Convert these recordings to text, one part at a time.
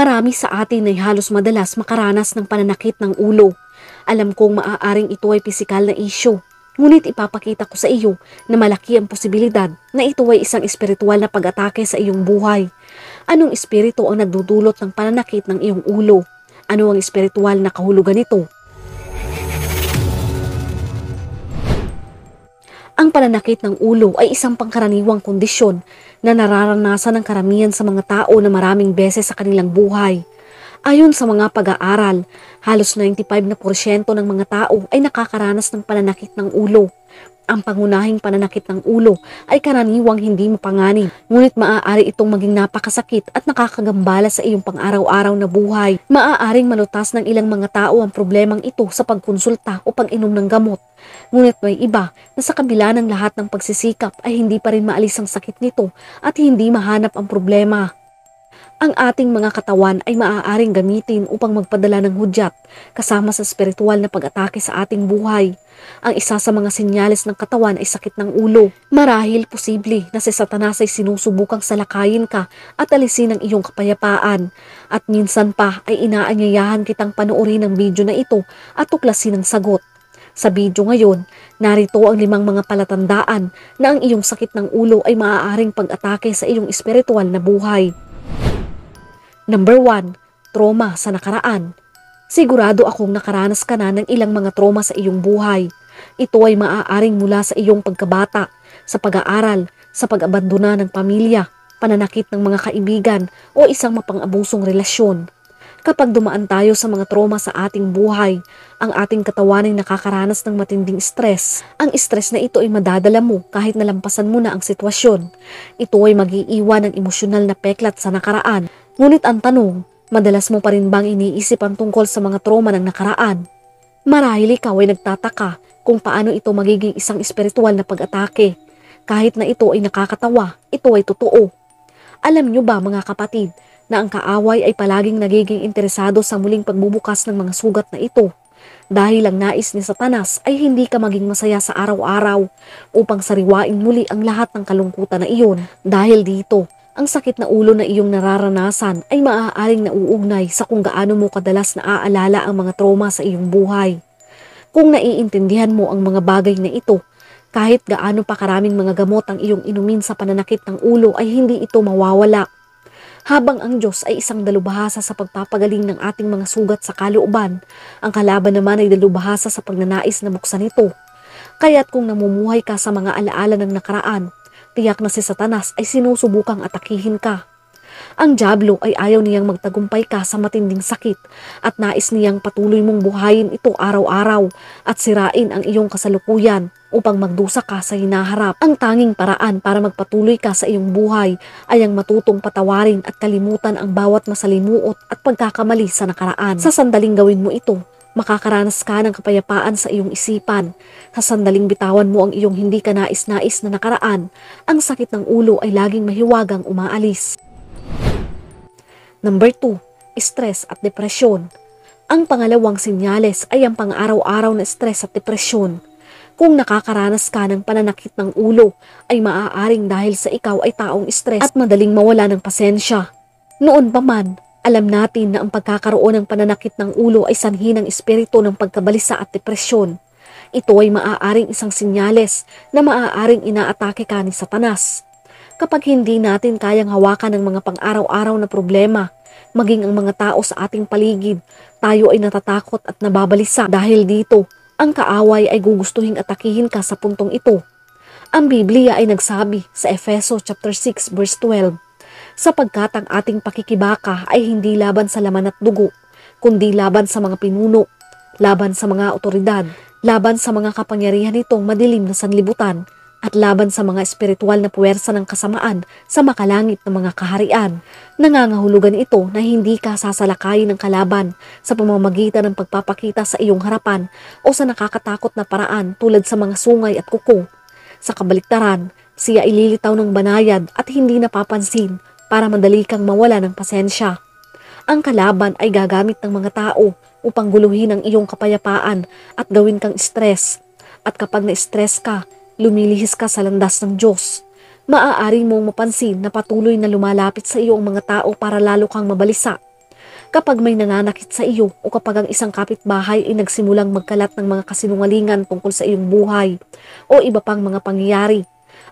Marami sa atin ay halos madalas makaranas ng pananakit ng ulo. Alam kong maaaring ito ay pisikal na issue, ngunit ipapakita ko sa iyo na malaki ang posibilidad na ito ay isang espiritual na pag-atake sa iyong buhay. Anong espiritu ang nagdudulot ng pananakit ng iyong ulo? Ano ang espiritual na kahulugan nito? Ang pananakit ng ulo ay isang pangkaraniwang kondisyon na nararanasan ng karamihan sa mga tao na maraming beses sa kanilang buhay. Ayon sa mga pag-aaral, halos 95% ng mga tao ay nakakaranas ng pananakit ng ulo. Ang pangunahing pananakit ng ulo ay karaniwang hindi mapanganib, ngunit maaari itong maging napakasakit at nakakagambala sa iyong pang-araw-araw na buhay. Maaaring malutas ng ilang mga tao ang problemang ito sa pagkonsulta o pag-inom ng gamot. Ngunit may iba na sa kabila ng lahat ng pagsisikap ay hindi pa rin maalis ang sakit nito at hindi mahanap ang problema. Ang ating mga katawan ay maaaring gamitin upang magpadala ng hudyat kasama sa espiritual na pag-atake sa ating buhay. Ang isa sa mga senyales ng katawan ay sakit ng ulo. Marahil posible na si Satanas ay sinusubukang salakayin ka at alisin ang iyong kapayapaan. At minsan pa ay inaanyayahan kitang panoorin ang video na ito at tuklasin ang sagot. Sa video ngayon, narito ang 5 mga palatandaan na ang iyong sakit ng ulo ay maaaring pag-atake sa iyong espiritual na buhay. Number 1. Trauma sa nakaraan. Sigurado akong nakaranas ka na ng ilang mga trauma sa iyong buhay. Ito ay maaaring mula sa iyong pagkabata, sa pag-aaral, sa pag-abandona ng pamilya, pananakit ng mga kaibigan o isang mapang-abusong relasyon. Kapag dumaan tayo sa mga trauma sa ating buhay, ang ating katawan ay nakakaranas ng matinding stress. Ang stress na ito ay madadala mo kahit nalampasan mo na ang sitwasyon. Ito ay mag-iiwan ng emosyonal na peklat sa nakaraan. Ngunit ang tanong, madalas mo pa rin bang iniisip ang tungkol sa mga trauma ng nakaraan? Marahil ikaw ay nagtataka kung paano ito magiging isang espiritual na pag-atake. Kahit na ito ay nakakatawa, ito ay totoo. Alam niyo ba mga kapatid, na ang kaaway ay palaging nagiging interesado sa muling pagbubukas ng mga sugat na ito. Dahil ang nais ni Satanas ay hindi ka maging masaya sa araw-araw upang sariwain muli ang lahat ng kalungkutan na iyon. Dahil dito, ang sakit na ulo na iyong nararanasan ay maaaring nauugnay sa kung gaano mo kadalas naaalala ang mga trauma sa iyong buhay. Kung naiintindihan mo ang mga bagay na ito, kahit gaano pa karaming mga gamot ang iyong inumin sa pananakit ng ulo ay hindi ito mawawala. Habang ang Diyos ay isang dalubhasa sa pagpapagaling ng ating mga sugat sa kalooban, ang kalaban naman ay dalubhasa sa pagnanais na buksan ito. Kaya't kung namumuhay ka sa mga alaala ng nakaraan, tiyak na si Satanas ay sinusubukang atakihin ka. Ang dyablo ay ayaw niyang magtagumpay ka sa matinding sakit at nais niyang patuloy mong buhayin ito araw-araw at sirain ang iyong kasalukuyan upang magdusa ka sa hinaharap. Ang tanging paraan para magpatuloy ka sa iyong buhay ay ang matutong patawarin at kalimutan ang bawat masalimuot at pagkakamali sa nakaraan. Sa sandaling gawin mo ito, makakaranas ka ng kapayapaan sa iyong isipan. Sa sandaling bitawan mo ang iyong hindi ka nais-nais na nakaraan, ang sakit ng ulo ay laging mahiwagang umaalis. Number 2. Stress at depresyon. Ang pangalawang senyales ay ang pang-araw-araw na stress at depresyon. Kung nakakaranas ka ng pananakit ng ulo, ay maaaring dahil sa ikaw ay taong stress at madaling mawala ng pasensya. Noon pa man, alam natin na ang pagkakaroon ng pananakit ng ulo ay sanhi ng espiritu ng pagkabalisa at depresyon. Ito ay maaaring isang senyales na maaaring inaatake ka ni Satanas. Kapag hindi natin kayang hawakan ng mga pang-araw-araw na problema, maging ang mga tao sa ating paligid, tayo ay natatakot at nababalisa. Dahil dito, ang kaaway ay gugustuhing atakihin ka sa puntong ito. Ang Biblia ay nagsabi sa Efeso chapter 6 verse 12, sapagkat ang ating pakikibaka ay hindi laban sa laman at dugo, kundi laban sa mga pinuno, laban sa mga otoridad, laban sa mga kapangyarihan nitong madilim na sanlibutan, at laban sa mga espiritual na puwersa ng kasamaan sa makalangit na mga kaharian. Nangangahulugan ito na hindi ka sasalakayin ng kalaban sa pamamagitan ng pagpapakita sa iyong harapan o sa nakakatakot na paraan tulad sa mga sungay at kuko. Sa kabaliktaran, siya ililitaw ng banayad at hindi napapansin para madali kang mawala ng pasensya. Ang kalaban ay gagamit ng mga tao upang guluhin ang iyong kapayapaan at gawin kang stress. At kapag na-stress ka, lumilihis ka sa landas ng Diyos. Maaari mong mapansin na patuloy na lumalapit sa iyo ang mga tao para lalo kang mabalisa. Kapag may nananakit sa iyo o kapag ang isang kapitbahay ay nagsimulang magkalat ng mga kasinungalingan tungkol sa iyong buhay o iba pang mga pangyayari,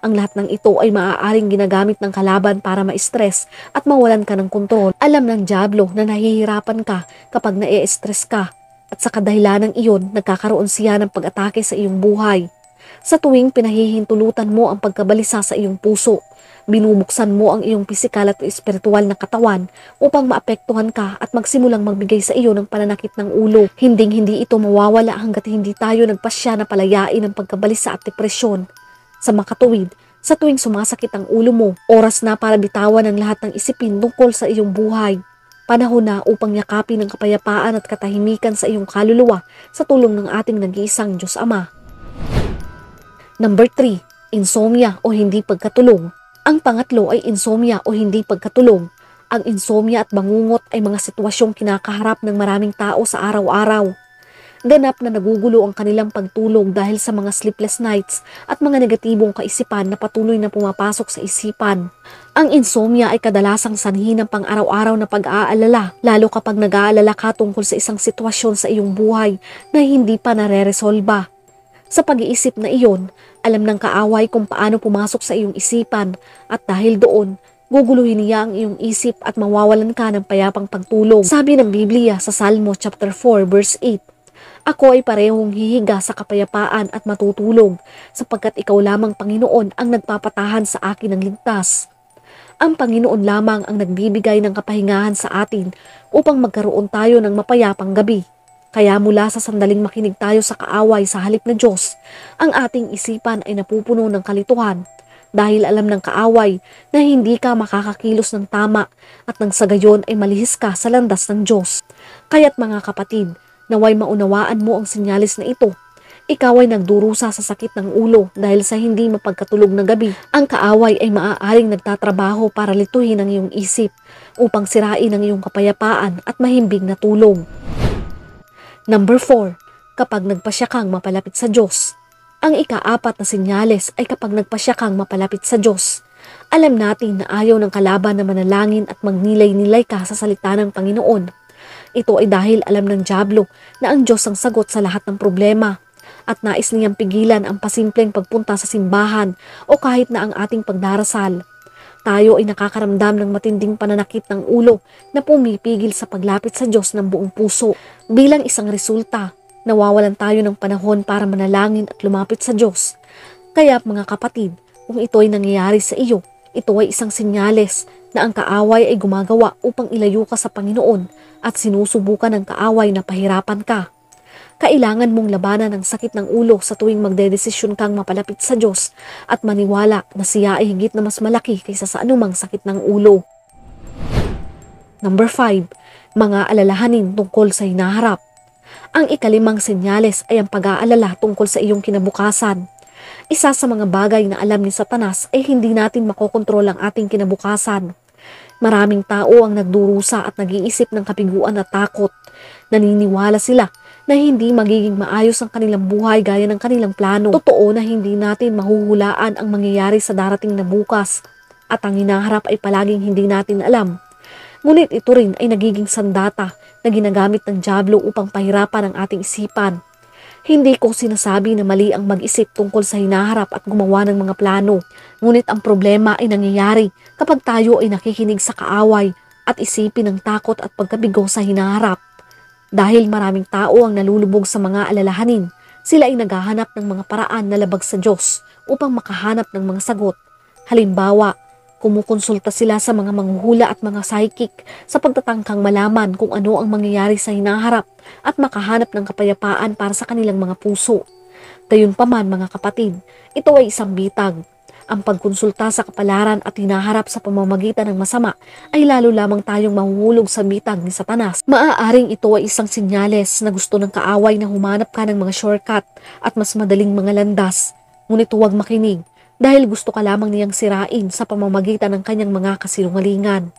ang lahat ng ito ay maaaring ginagamit ng kalaban para ma-stress at mawalan ka ng kontrol. Alam ng dyablo na nahihirapan ka kapag na-stress ka at sa kadahilanang iyon nagkakaroon siya ng pag-atake sa iyong buhay. Sa tuwing pinahihintulutan mo ang pagkabalisa sa iyong puso, binubuksan mo ang iyong pisikal at espiritual na katawan upang maapektuhan ka at magsimulang magbigay sa iyo ng pananakit ng ulo. Hinding-hindi ito mawawala hanggat hindi tayo nagpasya na palayain ang pagkabalisa at depresyon. Sa makatuwid, sa tuwing sumasakit ang ulo mo, oras na para bitawan ang lahat ng isipin tungkol sa iyong buhay. Panahon na upang yakapin ang kapayapaan at katahimikan sa iyong kaluluwa sa tulong ng ating nag-iisang Diyos Ama. Number 3. Insomnia o hindi pagkatulog. Ang pangatlo ay insomnia o hindi pagkatulog. Ang insomnia at bangungot ay mga sitwasyong kinakaharap ng maraming tao sa araw-araw. Ganap na nagugulo ang kanilang pagtulog dahil sa mga sleepless nights at mga negatibong kaisipan na patuloy na pumapasok sa isipan. Ang insomnia ay kadalasang sanhi ng pang-araw-araw na pag-aalala, lalo kapag nag-aalala ka tungkol sa isang sitwasyon sa iyong buhay na hindi pa nare-resolba. Sa pag-iisip na iyon, alam ng kaaway kung paano pumasok sa iyong isipan at dahil doon, guguluhin niya ang iyong isip at mawawalan ka ng payapang pagtulog. Sabi ng Biblia sa Salmo chapter 4 verse 8, "Ako ay parehong hihiga sa kapayapaan at matutulog, sapagkat ikaw lamang Panginoon ang nagpapatahan sa akin ng ligtas." Ang Panginoon lamang ang nagbibigay ng kapahingahan sa atin upang magkaroon tayo ng mapayapang gabi. Kaya mula sa sandaling makinig tayo sa kaaway sa halip na Diyos, ang ating isipan ay napupuno ng kalituhan dahil alam ng kaaway na hindi ka makakakilos ng tama at nang sa gayon ay malihis ka sa landas ng Diyos. Kaya't mga kapatid, naway maunawaan mo ang sinyalis na ito. Ikaw ay nagdurusa sa sakit ng ulo dahil sa hindi mapagkatulog na gabi. Ang kaaway ay maaaring nagtatrabaho para lituhin ang iyong isip upang sirain ang iyong kapayapaan at mahimbing na tulog. Number 4. Kapag nagpasya kang mapalapit sa Diyos. Ang ika-4 na senyales ay kapag nagpasya kang mapalapit sa Diyos. Alam natin na ayaw ng kalaban na manalangin at magnilay-nilay ka sa salita ng Panginoon. Ito ay dahil alam ng dyablo na ang Diyos ang sagot sa lahat ng problema at nais niyang pigilan ang pasimpleng pagpunta sa simbahan o kahit na ang ating pagdarasal. Tayo ay nakakaramdam ng matinding pananakit ng ulo na pumipigil sa paglapit sa Diyos ng buong puso. Bilang isang resulta, nawawalan tayo ng panahon para manalangin at lumapit sa Diyos. Kaya mga kapatid, kung ito ay nangyayari sa iyo, ito ay isang senyales na ang kaaway ay gumagawa upang ilayo ka sa Panginoon at sinusubukan ng kaaway na pahirapan ka. Kailangan mong labanan ang sakit ng ulo sa tuwing magdedesisyon kang mapalapit sa Diyos at maniwala na siya ay higit na mas malaki kaysa sa anumang sakit ng ulo. Number 5. Mga alalahanin tungkol sa hinaharap. Ang ika-5 senyales ay ang pag-aalala tungkol sa iyong kinabukasan. Isa sa mga bagay na alam ni Satanas ay hindi natin makokontrol ang ating kinabukasan. Maraming tao ang nagdurusa at nag-iisip ng kabiguan at takot. Naniniwala sila na hindi magiging maayos ang kanilang buhay gaya ng kanilang plano. Totoo na hindi natin mahuhulaan ang mangyayari sa darating na bukas at ang hinaharap ay palaging hindi natin alam. Ngunit ito rin ay nagiging sandata na ginagamit ng dyablo upang pahirapan ang ating isipan. Hindi ko sinasabi na mali ang mag-isip tungkol sa hinaharap at gumawa ng mga plano. Ngunit ang problema ay nangyayari kapag tayo ay nakikinig sa kaaway at isipin ng takot at pagkabigo sa hinaharap. Dahil maraming tao ang nalulubog sa mga alalahanin, sila ay naghahanap ng mga paraan na labag sa Diyos upang makahanap ng mga sagot. Halimbawa, kumukonsulta sila sa mga manghuhula at mga psychic sa pagtatangkang malaman kung ano ang mangyayari sa hinaharap at makahanap ng kapayapaan para sa kanilang mga puso. Gayunpaman mga kapatid, ito ay isang bitag. Ang pagkonsulta sa kapalaran at hinaharap sa pamamagitan ng masama ay lalo lamang tayong mahuhulog sa bitag ni Satanas. Maaaring ito ay isang senyales na gusto ng kaaway na humanap ka ng mga shortcut at mas madaling mga landas. Ngunit huwag makinig dahil gusto ka lamang niyang sirain sa pamamagitan ng kanyang mga kasinungalingan.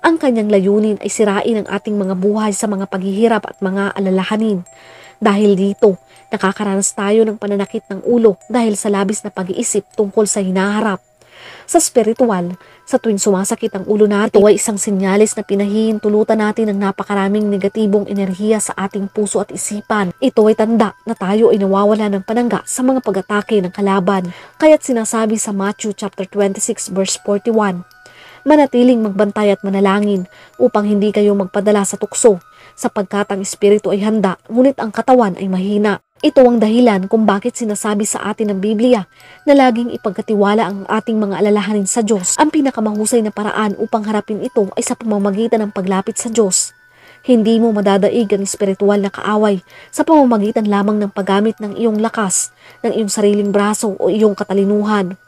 Ang kanyang layunin ay sirain ang ating mga buhay sa mga paghihirap at mga alalahanin. Dahil dito, nakakaranas tayo ng pananakit ng ulo dahil sa labis na pag-iisip tungkol sa hinaharap. Sa spiritual, sa tuwing sumasakit ang ulo natin, ito ay isang sinyalis na pinahihintulutan natin ng napakaraming negatibong enerhiya sa ating puso at isipan. Ito ay tanda na tayo ay nawawala ng panangga sa mga pag-atake ng kalaban. Kaya't sinasabi sa Matthew chapter 26 verse 41, manatiling magbantay at manalangin upang hindi kayo magpadala sa tukso, sapagkat ang espiritu ay handa, ngunit ang katawan ay mahina. Ito ang dahilan kung bakit sinasabi sa atin ng Biblia na laging ipagkatiwala ang ating mga alalahanin sa Diyos. Ang pinakamahusay na paraan upang harapin ito ay sa pamamagitan ng paglapit sa Diyos. Hindi mo madadaig ang espiritual na kaaway sa pamamagitan lamang ng paggamit ng iyong lakas, ng iyong sariling braso o iyong katalinuhan.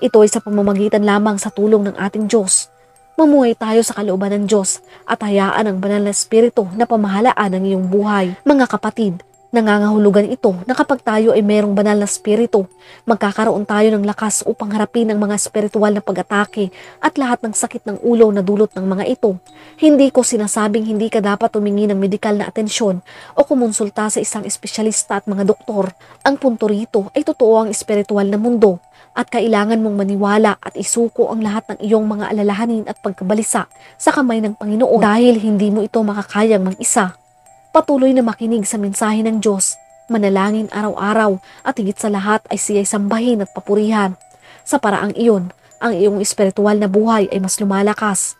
Ito ay sa pamamagitan lamang sa tulong ng ating Diyos. Mamuhay tayo sa kalooban ng Diyos at hayaan ang banal na espiritu na pamahalaan ang iyong buhay. Mga kapatid, nangangahulugan ito na kapag tayo ay mayroong banal na espiritu, magkakaroon tayo ng lakas upang harapin ang mga espiritual na pag-atake at lahat ng sakit ng ulo na dulot ng mga ito. Hindi ko sinasabing hindi ka dapat tumingi ng medikal na atensyon o kumonsulta sa isang espesyalista at mga doktor. Ang punto rito ay totoo ang espiritual na mundo at kailangan mong maniwala at isuko ang lahat ng iyong mga alalahanin at pagkabalisa sa kamay ng Panginoon dahil hindi mo ito makakayang mag-isa. Patuloy na makinig sa mensahe ng Diyos, manalangin araw-araw at higit sa lahat ay siya'y sambahin at papurihan. Sa paraang iyon, ang iyong espiritual na buhay ay mas lumalakas.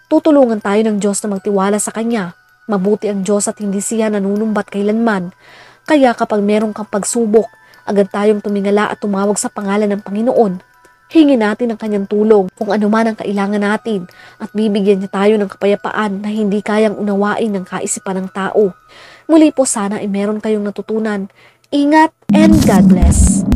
Tutulungan tayo ng Diyos na magtiwala sa Kanya. Mabuti ang Diyos at hindi siya nanunumbat kailanman. Kaya kapag meron kang pagsubok, agad tayong tumingala at tumawag sa pangalan ng Panginoon. Hingin natin ang kanyang tulong kung ano man ang kailangan natin at bibigyan niya tayo ng kapayapaan na hindi kayang unawain ng kaisipan ng tao. Muli po sana ay meron kayong natutunan. Ingat and God bless!